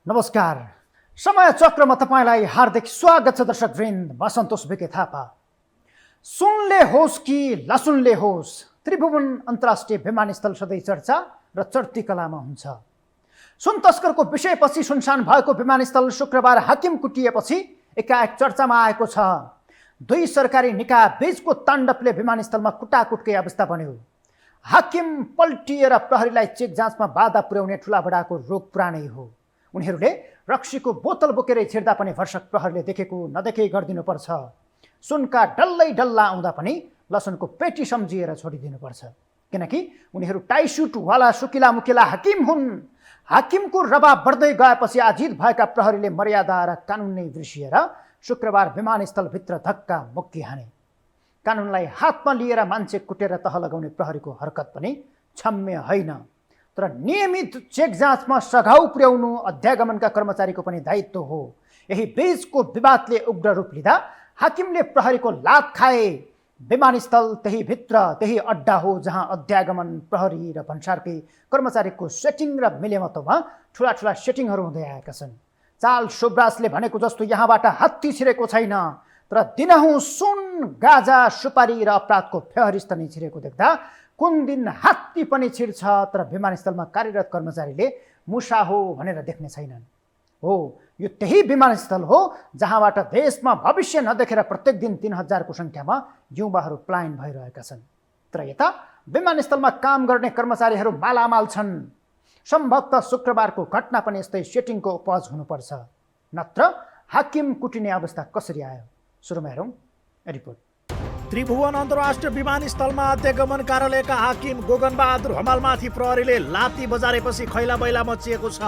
नमस्कार। समय चक्रमा तपाईलाई हार्दिक स्वागत छ दर्शकवृन्द। म सन्तोष बिके थापा। सुनले होस् कि लसुनले होस्, त्रिभुवन अन्तर्राष्ट्रिय विमानस्थल सधैँ चर्चा र चढ्ती कलामा हुन्छ। सुन तस्करको विषयपछि सुनसान भएको विमानस्थल शुक्रबार हाकिम कुटिएपछि एकाएक चर्चामा आएको छ। दुई सरकारी निकाय बीचको ताण्डवले विमानस्थलमा कुटाकुटकै अवस्था बन्यो। हाकिम पल्टिएर प्रहरीलाई चेक जाँचमा बाधा पुर्याउने ठुलाबडाको रोग पुरानै हो। उनीहरूले रक्सीको बोतल बोकेरै छिर्दा पनि भर्सक प्रहरीले देखेको नदेखे गरिदिनुपर्छ। सुनका डल्लै डल्ला आउँदा पनि लसुनको पेटी सम्झिएर छोडिदिनुपर्छ, किनकि उनीहरू टाइसुटवाला सुकिला मुकिला हाकिम हुन्। हाकिमको रबाब बढ्दै गएपछि आजित भएका प्रहरीले मर्यादा र कानुन नै बिर्सिएर शुक्रबार विमानस्थलभित्र धक्का मुक्की हाने। कानुनलाई हातमा लिएर मान्छे कुटेर तह लगाउने प्रहरीको हरकत पनि क्षम्य होइन। तर नियमित चेक जाँचमा सघाउ पुर्याउनु अध्यागमनका कर्मचारीको पनि दायित्व हो। यही बीचको विवादले उग्र रूप लिँदा हाकिमले प्रहरीको लात खाए। विमानस्थल त्यही भित्र त्यही अड्डा हो जहाँ अध्यागमन प्रहरी र भन्सारकै कर्मचारीको सेटिङ र मिलेमतोमा ठुला ठुला सेटिङहरू हुँदै आएका छन्। चाल सुब्रासले भनेको जस्तो यहाँबाट हात्ती छिरेको छैन, तर दिनहुँ सुन, गाजा, सुपारी र अपराधको फेहरिस्त नै छिरेको देख्दा कुन दिन हात्ती पनि छिर्छ तर विमानस्थलमा कार्यरत कर्मचारीले मुसा हो भनेर देख्ने छैनन्। हो, यो त्यही विमानस्थल हो जहाँबाट देशमा भविष्य नदेखेर प्रत्येक दिन 3000को सङ्ख्यामा युवाहरू पलायन भइरहेका छन्। तर यता विमानस्थलमा काम गर्ने कर्मचारीहरू मालामाल छन्। सम्भवतः शुक्रबारको घटना पनि यस्तै सेटिङको उपज हुनुपर्छ, नत्र हाकिम कुटिने अवस्था कसरी आयो? सुरुमा हेरौँ रिपोर्ट। त्रिभुवन अन्तर्राष्ट्रिय विमानस्थलमा अध्यागमन कार्यालयका हाकिम गोगनबहादुर हमालमाथि प्रहरीले लात्ती बजारेपछि खैला बैला मचिएको छ।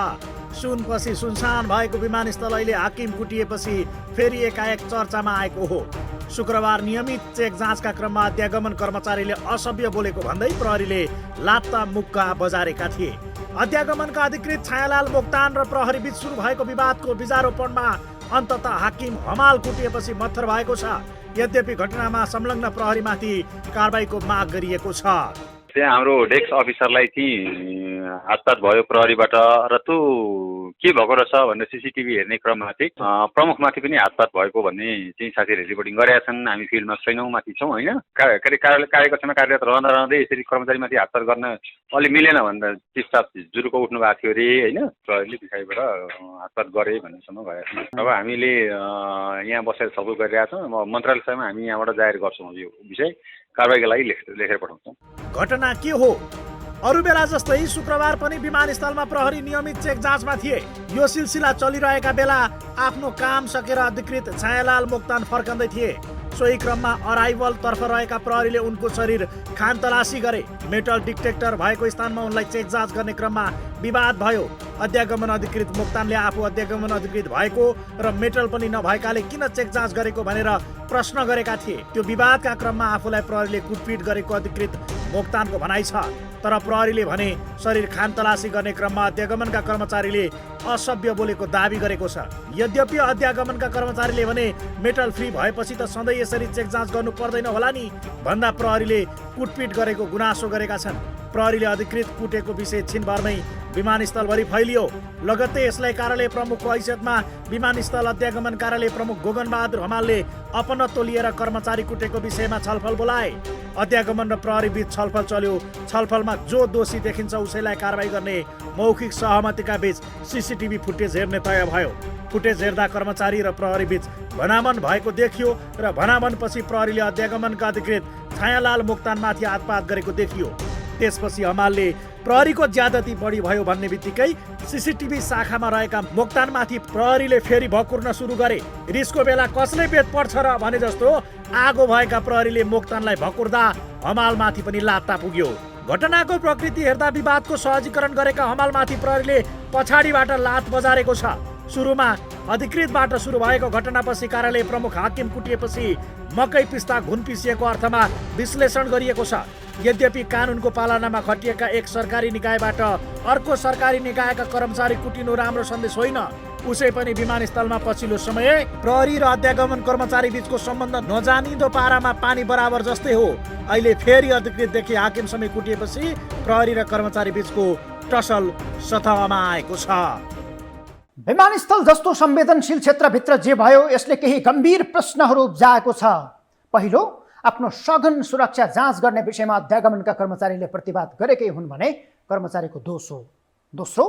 सुनपछि सुनसान भएको विमानस्थल अहिले हाकिम कुटिएपछि फेरि एकाएक चर्चामा आएको हो। शुक्रबार नियमित चेक जाँचका क्रममा अध्यागमन कर्मचारीले असभ्य बोलेको भन्दै प्रहरीले लात्ता मुक्का बजारेका थिए। अध्यागमनका अधिकृत छायालाल मोक्तान र प्रहरीबीच सुरु भएको विवादको बिजारोपणमा अन्ततः हाकिम हमाल कुटिएपछि मत्थर भएको छ। यद्यपि घटनामा संलग्न प्रहरीमाथि कारबाहीको माग गरिएको छ। त्यहाँ हाम्रो डेस्क अफिसरलाई चाहिँ हातपात भयो प्रहरीबाट र त्यो के भएको रहेछ भनेर सीसीटीभी हेर्ने क्रममा चाहिँ प्रमुखमाथि पनि हातपात भएको भन्ने चाहिँ साथीहरूले रिपोर्टिङ गरेका छन्। हामी फिल्डमा छैनौँ, माथि छौँ होइन। कार्यकक्षमा कार्यरत रहँदै यसरी कर्मचारीमाथि हातपात गर्न अलि मिलेन भनेर चिफ स्टाफ जुरुको उठ्नु भएको थियो अरे होइन। प्रहरीले पछाडिबाट हातपात गरे भन्नेसम्म गएका छन्। अब हामीले यहाँ बसेर छलफल गरिरहेका छौँ। मन्त्रालयसम्म हामी यहाँबाट जाहेर गर्छौँ यो विषय, कारबाहीका लागि लेखेर पठाउँछौँ। घटना के हो? अरू बेला जस्तै शुक्रबार पनि विमानस्थलमा प्रहरी नियमित चेक जाँचमा थिए। यो सिलसिला चलिरहेका बेला आफ्नो काम सकेर अधिकृत छायालाल मोक्तान फर्कँदै थिए। सोही क्रममा अराइभल तर्फ रहेका प्रहरीले उनको शरीर खानतलासी गरे। मेटल डिटेक्टर भएको स्थानमा उनलाई चेक जाँच गर्ने क्रममा विवाद भयो। अध्यागमन अधिकृत मोक्तानले आफू अध्यागमन अधिकृत भएको र मेटल पनि नभएकाले किन चेक जाँच गरेको भनेर प्रश्न गरेका थिए। त्यो विवादका क्रममा आफूलाई प्रहरीले कुटपिट गरेको अधिकृत मोक्तानको भनाइ छ। तर प्रहरीले भने शरीर खानतलासी गर्ने क्रममा अध्यागमनका कर्मचारीले असभ्य बोलेको दावी गरेको छ। यद्यपि अध्यागमनका कर्मचारीले भने मेटल फ्री भएपछि त सधैँ यसरी चेक जाँच गर्नु पर्दैन होला नि भन्दा प्रहरीले कुटपिट गरेको गुनासो गरेका छन्। प्रहरीले अधिकृत कुटेको विषय छिनभरमै विमानस्थलभरि फैलियो। लगत्तै यसलाई कार्यालय प्रमुखको हैसियतमा विमानस्थल अध्यागमन कार्यालय प्रमुख गोगनबहादुर हमालले अपनत्व लिएर कर्मचारी कुटेको विषयमा छलफल बोलाए। अध्यागमन र प्रहरी बीच छलफल चल्यो। छलफलमा जो दोषी देखिन्छ उसैलाई कारबाही गर्ने मौखिक सहमतिका बीच सीसीटीभी फुटेज हेर्ने तय भयो। फुटेज हेर्दा कर्मचारी र प्रहरी बीच भनामन भएको देखियो र भनामनपछि प्रहरीले अध्यागमनका अधिकृत छायालाल मोक्तानमाथि हातपात गरेको देखियो। त्यसपछि हमालले प्रहरीको ज्यादती बढी भयो भन्ने बित्तिकै सीसीटीभी शाखामा रहेका मोक्तानमाथि प्रहरीले फेरि भकुर्न सुरु गरे। रिसको बेला कसले बेत पर्छ र भने जस्तो आगो भएका प्रहरीले मोक्तानलाई भकुर्दा हमालमाथि पनि लात्ता पुग्यो। घटनाको प्रकृति हेर्दा विवादको सहजीकरण गरेका हमालमाथि प्रहरीले पछाडिबाट लात बजारेको छ। सुरुमा अधिकृतबाट सुरु भएको घटनापछि कार्यालय प्रमुख हाकिम कुटिएपछि मकै पिस्ता घुन पिसिएको अर्थमा विश्लेषण गरिएको छ। यद्यपि कानुनको पालनामा खटिएका एक सरकारी निकायबाट अर्को सरकारी निकायका कर्मचारी कुटिनु राम्रो सन्देश होइन। उसै पनि विमानस्थलमा पछिल्लो समय प्रहरी र अध्यागमन कर्मचारी बीचको सम्बन्ध नजानिदो पारामा पानी बराबर जस्तै हो। अहिले फेरि अधिकृतदेखि हाकिमसम्म कुटिएपछि प्रहरी र कर्मचारी बीचको टसल सतहमा आएको छ। विमानस्थल जस्तो संवेदनशील क्षेत्रभित्र जे भयो यसले केही गम्भीर प्रश्नहरू उब्जाएको छ। पहिलो, आफ्नो सघन सुरक्षा जाँच गर्ने विषयमा अध्यागमनका कर्मचारीले प्रतिवाद गरेकै हुन् भने कर्मचारीको दोष हो। दोस्रो,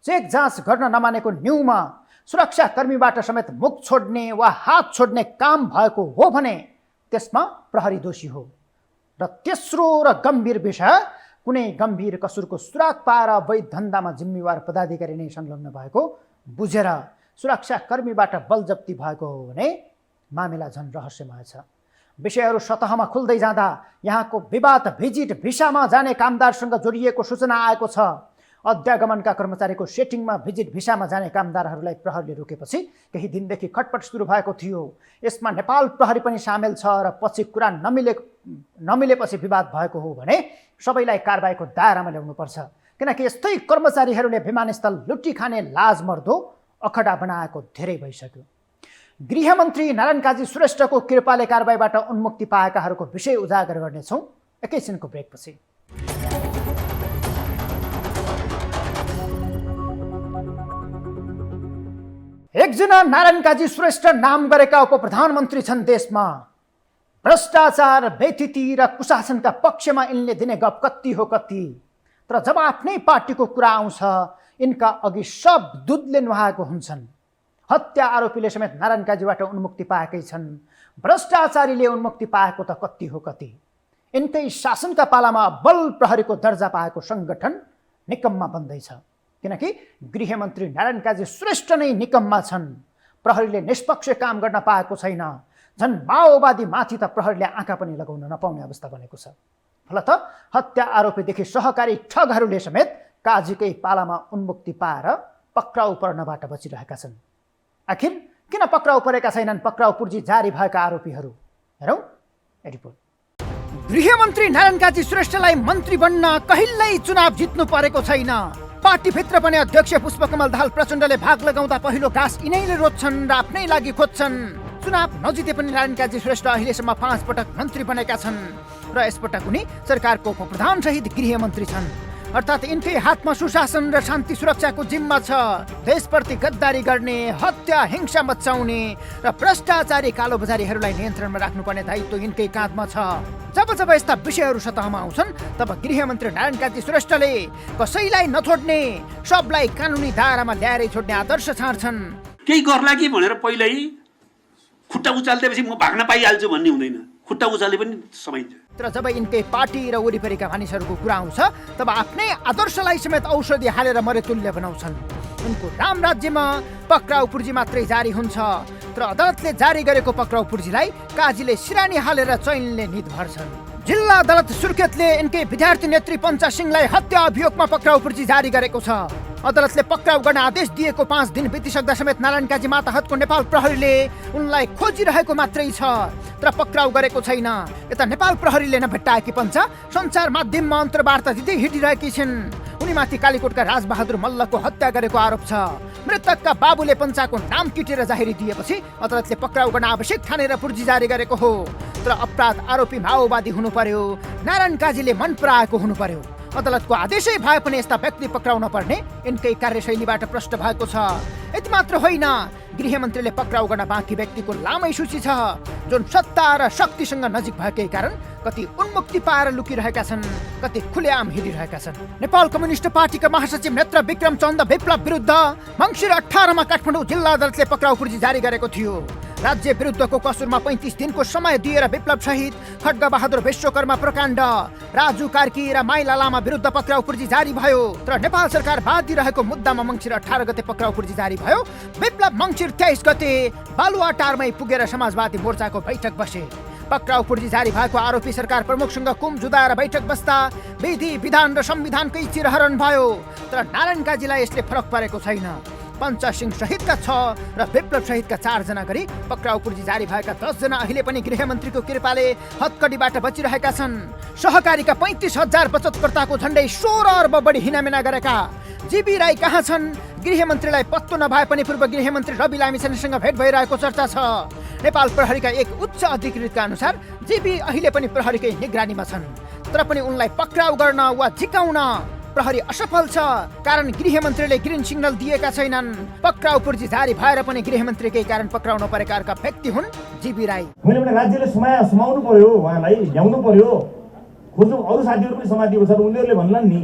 चेक जाँच गर्न नमानेको न्यूमा सुरक्षाकर्मीबाट समेत मुख छोड्ने वा हात छोड्ने काम भएको हो भने त्यसमा प्रहरी दोषी हो। र तेस्रो र गम्भीर विषय, कुनै गम्भीर कसुरको सुराग पाएर अवैध धन्दामा जिम्मेवार पदाधिकारी नै संलग्न भएको बुझेर सुरक्षाकर्मीबाट बलजप्ती भएको हो भने मामिला झन् रहस्यमय छ। विषयहरू सतहमा खुल्दै जाँदा यहाँको विवाद भिजिट भिसामा जाने कामदारसँग जोडिएको सूचना आएको छ। अध्यागमनका कर्मचारीको सेटिङमा भिजिट भिसामा जाने कामदारहरूलाई प्रहरीले रोकेपछि केही दिनदेखि खटपट सुरु भएको थियो। यसमा नेपाल प्रहरी पनि सामेल छ र पछि कुरा नमिलेपछि विवाद भएको हो भने सबैलाई कारबाहीको दायरामा ल्याउनुपर्छ। किनकि यस्तै कर्मचारीहरूले विमानस्थल लुटी खाने लाजमर्दो अखडा बनाएको धेरै भइसक्यो। गृहमन्त्री नारायण काजी श्रेष्ठको कृपाले कारबाहीबाट उन्मुक्ति पाएकाहरूको विषय उजागर गर्नेछौँ एकैछिनको ब्रेकपछि। एकजना नारायण काजी श्रेष्ठ नाम गरेका उपप्रधानमन्त्री छन् देशमा। भ्रष्टाचार, बेइज्जती र कुशासनका पक्षमा यिनले दिने गफ कति हो कति। तर जब आफ्नै पार्टीको कुरा आउँछ यिनका अघि सब दुधले नुहाएको हुन्छन्। हत्या आरोपीले समेत नारायण काजीबाट उन्मुक्ति पाएकै छन्। भ्रष्टाचारीले उन्मुक्ति पाएको त कति हो कति। यिनकै शासनका पालामा बल प्रहरीको दर्जा पाएको सङ्गठन निकम्मा बन्दैछ। किनकि गृहमन्त्री नारायण काजी श्रेष्ठ नै निकम्मा छन्। प्रहरीले निष्पक्ष काम गर्न पाएको छैन। झन् माओवादी माथि त प्रहरीले आँखा पनि लगाउन नपाउने अवस्था बनेको छ। फलत हत्या आरोपीदेखि सहकारी ठगहरूले समेत काजीकै पालामा उन्मुक्ति पाएर पक्राउ पर्नबाट बचिरहेका छन्। आखिर किन पक्राउ परेका छैनन् पक्राउ पूर्जी जारी भएका आरोपीहरू? हेरौँ यो रिपोर्ट। गृहमन्त्री नारायण काजी श्रेष्ठलाई मन्त्री बन्न कहिल्यै चुनाव जित्नु परेको छैन। पार्टीभित्र पनि अध्यक्ष पुष्पकमल दाहाल प्रचण्डले भाग लगाउँदा पहिलो घाँस यिनैले रोज्छन् र आफ्नै लागि खोज्छन्। चुनाव नजिते पनि नारायण काजी श्रेष्ठ अहिलेसम्म 5 पटक मन्त्री बनेका छन् र यसपटक उनी सरकारको उपप्रधान सहित गृहमन्त्री छन्। अर्थात् यिनकै हातमा सुशासन र शान्ति सुरक्षाको जिम्मा छ। देशप्रति गद्दारी गर्ने, हत्या हिंसा मचाउने र भ्रष्टाचारी कालोबजारीहरूलाई नियन्त्रणमा राख्नुपर्ने दायित्व यिनकै काँधमा छ। जब जब यस्ता विषयहरू सतहमा आउँछन् तब गृहमन्त्री नारायण काजी श्रेष्ठले कसैलाई नछोड्ने, सबलाई कानुनी दायरामा ल्याएरै छोड्ने आदर्श छाड्छन्। केही गर्ला कि भनेर पहिल्यै खुट्टा उचाल्दिएपछि म भाग्न पाइहाल्छु भन्ने हुँदैन। खुट्टा उचाले पनि समाइन्छ। तर जब यिनकै पार्टी र वरिपरिका मानिसहरूको कुरा आउँछ तब आफ्नै आदर्शलाई समेत औषधि हालेर मरेतुल्य बनाउँछन्। उनको राम राज्यमा पक्राउ पूर्जी मात्रै जारी हुन्छ, तर अदालतले जारी गरेको पक्राउ पूर्जीलाई काजीले सिरानी हालेर चैनले निध भर्छन्। जिल्ला अदालत सुर्खेतले यिनकै विद्यार्थी नेत्री पञ्चा सिंहलाई हत्या अभियोगमा पक्राउ पूर्जी जारी गरेको छ। अदालतले पक्राउ गर्न आदेश दिएको 5 दिन बितिसक्दा समेत नारायण काजी माताहतको नेपाल प्रहरीले उनलाई खोजिरहेको मात्रै छ, तर पक्राउ गरेको छैन। यता नेपाल प्रहरीले नभेट्टाएकी पञ्चा सञ्चार माध्यममा अन्तर्वार्ता दिँदै हिँडिरहेकी छिन्। उनीमाथि कालीकोटका राजबहादुर मल्लको हत्या गरेको आरोप छ। मृतकका बाबुले पञ्चाको नाम किटेर जाहेरी दिएपछि अदालतले पक्राउ गर्न आवश्यक ठानेर पूर्जी जारी गरेको हो। तर अपराध आरोपी माओवादी हुनु पर्यो, नारायण काजीले मन पराएको हुनु पर्यो। अदालतको आदेशै भए पनि यस्ता व्यक्ति पक्राउ नपर्ने यिनकै कार्यशैलीबाट प्रष्ट भएको छ। यति मात्र होइन, गृहमन्त्रीले पक्राउ गर्न बाँकी व्यक्तिको लामै सूची छ जुन सत्ता र शक्तिसँग नजिक भएकै कारण कति उन्मुक्ति पाएर लुकिरहेका छन्, कति खुलेआम हिँडिरहेका छन्। नेपाल कम्युनिस्ट पार्टीका महासचिव नेत्र विक्रम चन्द विप्लव विरुद्ध मङ्सिर 18 मा काठमाडौँ जिल्ला अदालतले पक्राउ पूर्जी जारी गरेको थियो। राज्य विरुद्धको कसुरमा 35 दिनको समय दिएर विप्लव सहित खड्गबहादुर विश्वकर्मा प्रकाण्ड, राजु कार्की र माइला लामा विरुद्ध पक्राउ पूर्जी जारी भयो। तर नेपाल सरकार बाँधिरहेको मुद्दामा मङ्सिर 18 गते पक्राउ पूर्जी जारी भयो। विप्लव मङ्सिर 23 गते बालुवाटारमै पुगेर समाजवादी मोर्चाको बैठक बसे। पक्राउ पूर्जी जारी भएको आरोपी सरकार प्रमुखसँग कुम जुदाएर बैठक बस्दा विधि विधान र संविधानकै चिरहरण भयो। तर नारायण काजीलाई यसले फरक परेको छैन। पञ्चा सिंह सहितका 6 र विप्लव सहितका 4 जना गरी पक्राउ पूर्जी जारी भएका 10 जना अहिले पनि गृहमन्त्रीको कृपाले हत्कडीबाट बचिरहेका छन्। सहकारीका 35,000 बचतकर्ताको झण्डै 16 अर्ब बढी हिनामिना गरेका जीबी राई कहाँ छन्? गृहमन्त्रीलाई पत्तो नभए पनि पूर्व गृहमन्त्री रवि लामिछानेसँग भेट भइरहेको चर्चा छ। नेपाल प्रहरीका एक उच्च अधिकृतका अनुसार जीबी अहिले पनि प्रहरीकै निगरानीमा छन्। तर पनि उनलाई पक्राउ गर्न वा झिकाउन प्रहरी असफल छ, कारण गृहमन्त्रीले ग्रिन सिग्नल दिएका छैनन्। पक्राउ पूर्जी जारी भएर पनि गृहमन्त्रीकै कारण पक्राउन परेका अर्का व्यक्ति हुन् जीबी राई। मैले भने राज्यले समाउनु पर्यो, उहाँलाई ल्याउनु पर्यो, खोज्नु। अरू साथीहरू पनि समातिएको छन्, उनीहरूले भन्लान् नि।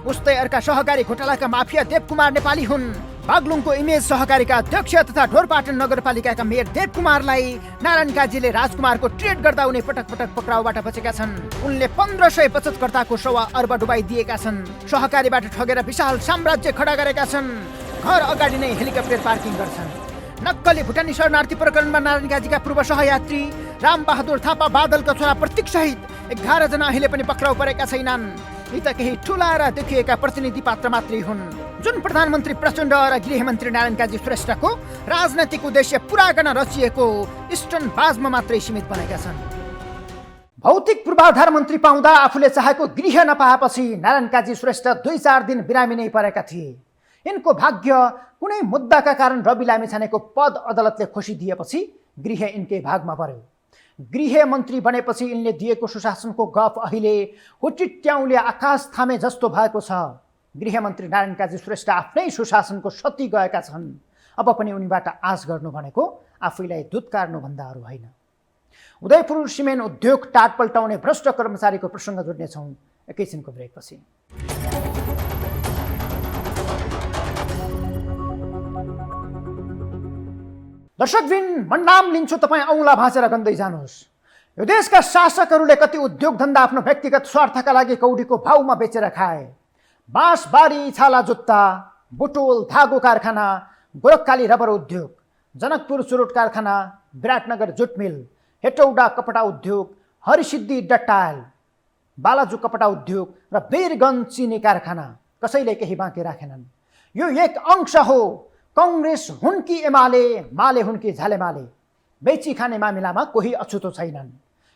उस्तै अर्का सहकारी घोटालाका माफिया देवकुमार नेपाली हुन्। बागलुङको इमेज सहकारीका अध्यक्ष तथा ढोरपाटन नगरपालिकाका मेयर देवकुमारलाई नारायण काजीले राजकुमारको ट्रेड गर्दा उनी पटक पटक पक्राउबाट बचेका छन्। उनले 1500 बचतकर्ताको सवा अर्ब डुबाई दिएका छन्। सहकारीबाट ठगेर विशाल साम्राज्य खडा गरेका छन्। घर अगाडि नै हेलिकप्टर पार्किङ गर्छन्। नक्कली भुटानी शरणार्थी प्रकरणमा नारायण काजीका पूर्व सहयात्री रामबहादुर थापा बादलका छोरा प्रतीक सहित 11 जना अहिले पनि पक्राउ परेका छैनन्। यी त केही ठुला र देखिएका प्रतिनिधि पात्र मात्रै हुन्, जुन प्रधानमन्त्री प्रचण्ड र गृहमन्त्री नारायण काजी श्रेष्ठको राजनैतिक उद्देश्य पूरा गर्न रचिएको इस्टर्न बाजमा मात्रै सीमित बनेका छन्। भौतिक पूर्वाधार मन्त्री पाउँदा आफूले चाहेको गृह नपाएपछि नारायण काजी श्रेष्ठ 2-4 दिन बिरामी नै परेका थिए। यिनको भाग्य कुनै मुद्दाका कारण रवि लामिछानेको पद अदालतले खोसिदिएपछि गृह यिनकै भागमा पर्यो। गृह मन्त्री बनेपछि यिनले दिएको सुशासनको गफ अहिले हुटिट्याउले आकाश थामे जस्तो भएको छ। गृहमन्त्री नारायण काजी श्रेष्ठ आफ्नै सुशासनको सती गएका छन्। अब पनि उनीबाट आश गर्नु भनेको आफैलाई दुत्कार्नुभन्दा अरू होइन। उदयपुर सिमेन्ट उद्योग टाट पल्टाउने भ्रष्ट कर्मचारीको प्रसङ्ग जोड्नेछौँ एकैछिनको ब्रेकपछि। दर्शकबिन, म नाम लिन्छु, तपाईँ औँला भाँचेर गन्दै जानुहोस्। यो देशका शासकहरूले कति उद्योग धन्दा आफ्नो व्यक्तिगत स्वार्थका लागि कौडीको भाउमा बेचेर खाए। बाँसबारी छाला जुत्ता, बुटोल धागो कारखाना, गोरखकाली रबर उद्योग, जनकपुर चुरोट कारखाना, विराटनगर जुट मिल, हेटौडा कपडा उद्योग, हरिसिद्धि डट्टायल, बालाजु कपडा उद्योग र वीरगञ्ज चिनी कारखाना कसैले केही बाँकी राखेनन्। यो एक अंश हो कांग्रेस हुन् कि एमाले, माले हुन् कि झालेमाले, बेची खाने मामिलामा कोही अछुतो छैनन्।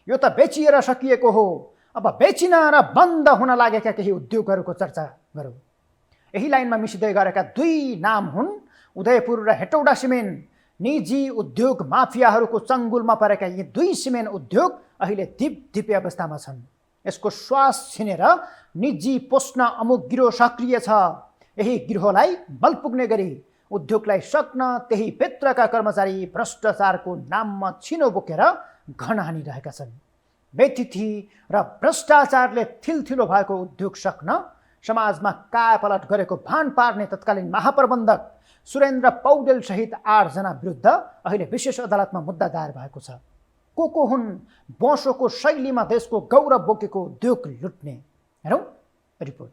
यो त बेचिएर सकिएको हो। अब बेचिन र बन्द हुन लागेका केही उद्योगहरूको चर्चा गरौँ। यही लाइनमा मिसिँदै गरेका 2 नाम हुन् उदयपुर र हेटौडा सिमेन्ट। निजी उद्योग माफियाहरूको चङ्गुलमा परेका यी 2 सिमेन्ट उद्योग अहिले धिपधिपे अवस्थामा छन्। यसको श्वास छिनेर निजी पोस्न अमुक गिरोह सक्रिय छ। यही गिरोहलाई बल पुग्ने गरी उद्योगलाई सक्न त्यही भित्रका कर्मचारी भ्रष्टाचारको नाममा छिनो बोकेर घन हानिरहेका छन्। बेतिथि र भ्रष्टाचारले थिलथिलो भएको उद्योग सक्न समाजमा कायापलट गरेको भान पार्ने तत्कालीन महाप्रबन्धक सुरेन्द्र पौडेल सहित 8 जना विरुद्ध अहिले विशेष अदालतमा मुद्दा दायर भएको छ। को हुन् बोसोको शैलीमा देशको गौरव बोकेको उद्योग लुट्ने? हेरौँ रिपोर्ट।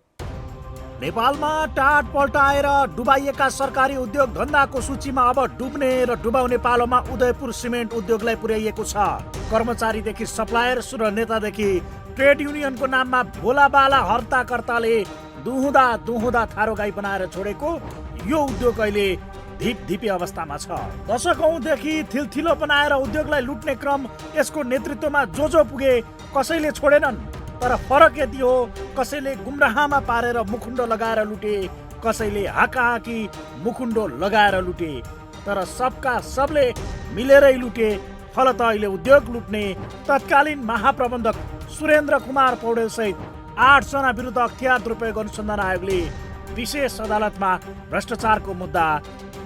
नेपालमा टाट पल्टाएर डुबाइएका सरकारी उद्योग धन्दाको सूचीमा अब डुब्ने र डुबाउने पालोमा उदयपुर सिमेन्ट उद्योगलाई पुर्याइएको छ। कर्मचारीदेखि सप्लायर्स र नेतादेखि ट्रेड युनियनको नाममा भोलाबाला हर्ताकर्ताले दुहुँदा थारो गाई बनाएर छोडेको यो उद्योग अहिले धिपधिपे अवस्थामा छ। दशकौंदेखि थिलथिलो बनाएर उद्योगलाई लुट्ने क्रम यसको नेतृत्वमा जो पुगे कसैले छोडेनन्। तर फरक यति हो, कसैले गुमराहमा पारेर मुखुण्डो लगाएर लुटे, कसैले हाकाहाकी मुखुण्डो लगाएर लुटे। तर सबका सबले मिलेरै लुटे। फलत अहिले उद्योग लुट्ने तत्कालीन महाप्रबन्धक सुरेन्द्र कुमार पौडेल सहित 8 जना विरुद्ध अख्तियार दुरुपयोग अनुसन्धान आयोगले विशेष अदालतमा भ्रष्टाचारको मुद्दा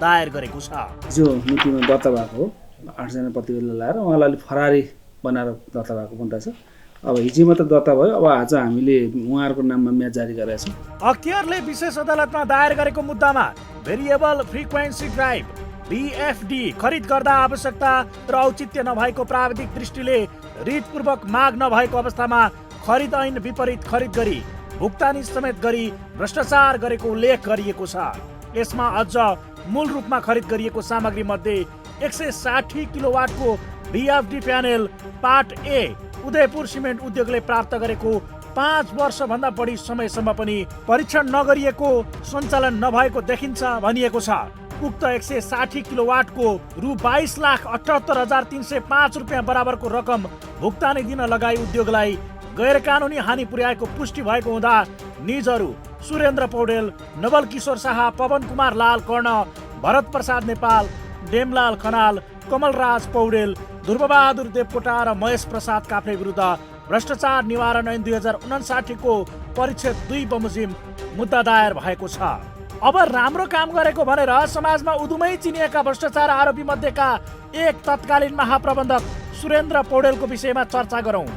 दायर गरेको छ। जो नीतिमा दर्ता भएको हो 8 जना प्रतिवेदन लगाएर उहाँलाई फरारी बनाएर दर्ता भएको मुद्दा छ। अब हिजो मात्र दर्ता भयो, अब आज हामीले उहाँहरूको नाममा म्याद जारी गरेका छौँ। अख्तियारले विशेष अदालतमा दायर गरेको मुद्दामा भेरिएबल फ्रिक्वेन्सी ड्राइभ VFD खरिद गर्दा आवश्यकता र औचित्य नभएको प्राविधिक दृष्टिले रिटपूर्वक माग नभएको अवस्थामा खरिद ऐन विपरीत खरिद गरी भुक्तानी समेत गरी भ्रष्टाचार गरेको उल्लेख गरिएको छ। यसमा अझ मूल रूपमा खरिद गरिएको सामग्री मध्ये 160 किलोवाटको VFD panel part A Udayapur cement उद्योगले प्राप्त गरेको 5 वर्षभन्दा बढी समयसम्म पनि परीक्षण नगरिएको, सञ्चालन नभएको देखिन्छ भनिएको छ। उक्त 160 किलोवाटको रु 22,78,305 रुपियाँ बराबरको रकम भुक्तानी दिन लगाई उद्योगलाई गैर कानुनी हानि पुर्याएको पुष्टि भएको हुँदा निजहरू सुरेन्द्र पौडेल, नवल किशोर शाह, पवन कुमार लाल कर्ण, भरत प्रसाद नेपाल, डेमलाल खनाल, कमलराज पौडेल, ध्रुवबहादुर देवकोटा र महेश प्रसाद काफ्ले विरुद्ध भ्रष्टाचार निवारण ऐन 2059 को परिच्छेद 2 बमोजिम मुद्दा दायर भएको छ। अब राम्रो काम गरेको भनेर समाजमा उदुमै चिनिएका भ्रष्टाचार आरोपी मध्येका एक तत्कालीन महाप्रबन्धक सुरेन्द्र पौडेलको विषयमा चर्चा गरौँ।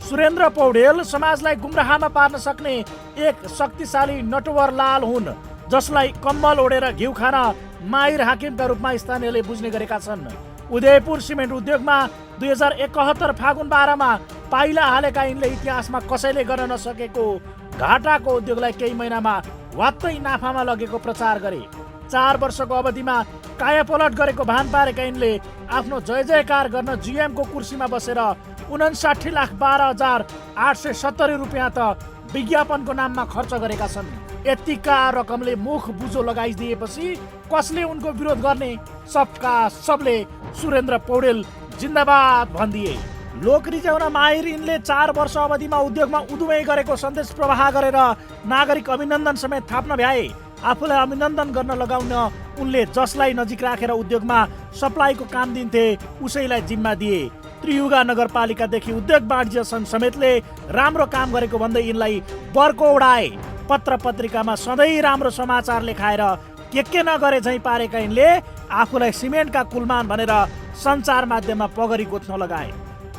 सुरेन्द्र पौडेल समाजलाई गुमराहमा पार्न सक्ने एक शक्तिशाली नटवर लाल हुन्, जसलाई कम्बल ओढेर घिउ खान माहिर हाकिमका रूपमा स्थानीयले बुझ्ने गरेका छन्। उदयपुर सिमेन्ट उद्योगमा 2071 फागुन 12 मा पाइला हालेका यिनले इतिहासमा कसैले गर्न नसकेको घाटाको उद्योगलाई केही महिनामा वात्तै नाफामा लगेको प्रचार गरे। 4 वर्षको अवधिमा कायापलट गरेको भान पारेका यिनले आफ्नो जय जयकार गर्न जीएमको कुर्सीमा बसेर 59,12,870 रुपियाँ त विज्ञापनको नाममा खर्च गरेका छन्। यतिका रकमले मुख बुझो लगाइदिएपछि कसले उनको विरोध गर्ने? सबका सबले सुरेन्द्र पौडेल जिन्दाबाद भनिदिए। लोक रिझाउन माहिर यिनले 4 वर्ष अवधिमा उद्योगमा उदुमै गरेको सन्देश प्रवाह गरेर नागरिक अभिनन्दन समेत थाप्न भ्याए। आफूलाई अभिनन्दन गर्न लगाउन उनले जसलाई नजिक राखेर उद्योगमा सप्लाईको काम दिन्थे उसैलाई जिम्मा दिए। त्रियुगा नगरपालिकादेखि उद्योग वाणिज्य सङ्घ समेतले राम्रो काम गरेको भन्दै यिनलाई बर्को उडाए। पत्र पत्रिकामा सधैँ राम्रो समाचार लेखाएर के नगरे झैँ पारेका यिनले आफूलाई सिमेन्टका कुलमान भनेर सञ्चार माध्यममा पगरी गोत्न लगाए।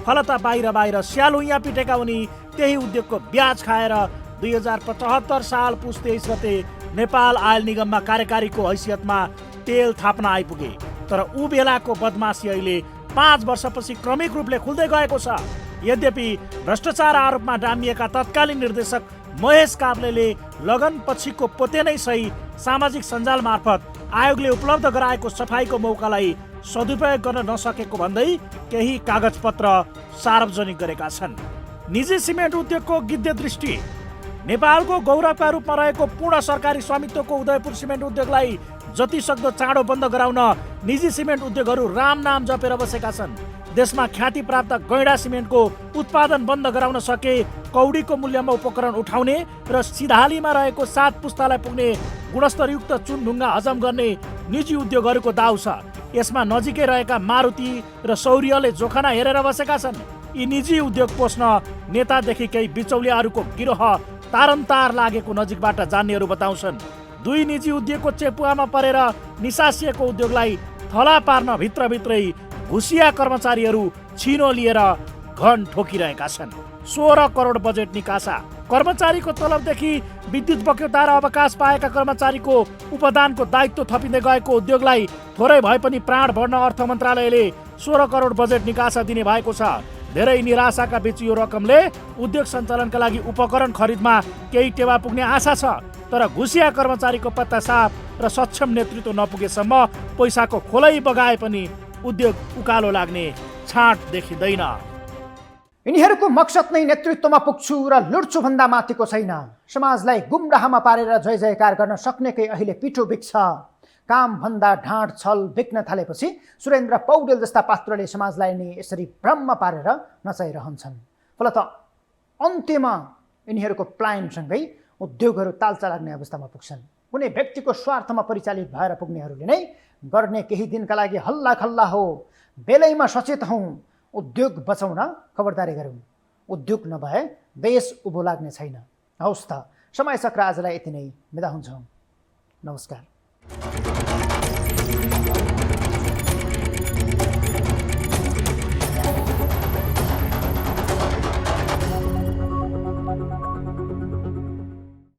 फलत बाहिर स्यालुइया पिटेका उनी त्यही उद्योगको ब्याज खाएर 2075 साल पुस 23 गते नेपाल आयल निगममा कार्यकारीको हैसियतमा तेल थाप्न आइपुगे। तर ऊ बेलाको बदमासी अहिले 5 वर्षपछि क्रमिक रूपले खुल्दै गएको छ। यद्यपि भ्रष्टाचार आरोपमा डामिएका तत्कालीन निर्देशक महेश काब्लेले लगन पछिको पोते नै सही सामाजिक सञ्जाल मार्फत आयोगले उपलब्ध गराएको सफाईको मौकालाई सदुपयोग गर्न नसकेको भन्दै केही कागजपत्र सार्वजनिक गरेका छन्। निजी सिमेन्ट उद्योगको गिद्धे दृष्टि। नेपालको गौरवका रूपमा रहेको पूर्ण सरकारी स्वामित्वको उदयपुर सिमेन्ट उद्योगलाई जति सक्दो चाँडो बन्द गराउन निजी सिमेन्ट उद्योगहरू राम नाम जपेर बसेका छन्। देशमा ख्याति प्राप्त गैँडा सिमेन्टको उत्पादन बन्द गराउन सके कौडीको मूल्यमा उपकरण उठाउने र सिधालीमा रहेको 7 पुस्तालाई पुग्ने गुणस्तरयुक्त चुनढुङ्गा हजम गर्ने निजी उद्योगहरूको दाउ छ। यसमा नजिकै रहेका मारुति र सौर्यले जोखाना हेरेर बसेका छन्। यी निजी उद्योग पोस्न नेतादेखि केही बिचौलियाहरूको गिरोह तारन्तार लागेको नजिकबाट जान्नेहरू बताउँछन्। 2 निजी उद्योगको चेपुवामा परेर निसासिएको उद्योगलाई थला पार्न भित्रभित्रै घुसिया कर्मचारीहरू छिनो लिएर घन ठोकिरहेका छन्। 16 करोड बजेट निकासा। कर्मचारीको तलबदेखि विद्युत बक्यौता र अवकाश पाएका कर्मचारीको उपदानको दायित्व थपिँदै गएको उद्योगलाई थोरै भए पनि प्राण भर्न अर्थ मन्त्रालयले 16 करोड बजेट निकासा दिने भएको छ। धेरै निराशाका बीच यो रकमले उद्योग सञ्चालनका लागि उपकरण खरिदमा केही टेवा पुग्ने आशा छ। तर घुसिया कर्मचारीको पत्ता साफ र सक्षम नेतृत्व नपुगेसम्म पैसाको खोलै बगाए पनि उद्योग उकालो लाग्ने छाँट देखिँदैन। यिनीहरूको मकसद नै नेतृत्वमा पुग्छु र लुट्छु भन्दा माथिको छैन। समाजलाई गुमराहमा पारेर जय जयकार गर्न सक्नेकै अहिले पिठो बिक्छ। काम भन्दा ढाँट छल बिक्न थालेपछि सुरेन्द्र पौडेल जस्ता पात्रले समाजलाई नै यसरी भ्रममा पारेर नचाइरहन्छन्। फलत अन्त्यमा यिनीहरूको प्लानसँगै उद्योगहरू तालचा लाग्ने अवस्थामा पुग्छन्। कुनै व्यक्तिको स्वार्थमा परिचालित भएर पुग्नेहरूले नै गर्ने केही दिनका लागि हल्ला खल्ला हो। बेलैमा सचेत हौँ, उद्योग बचाउन खबरदारी गरौँ। उद्योग नभए देश उभो लाग्ने छैन। हवस् त, समय चक्र आजलाई यति नै। बिदा हुन्छौँ। नमस्कार।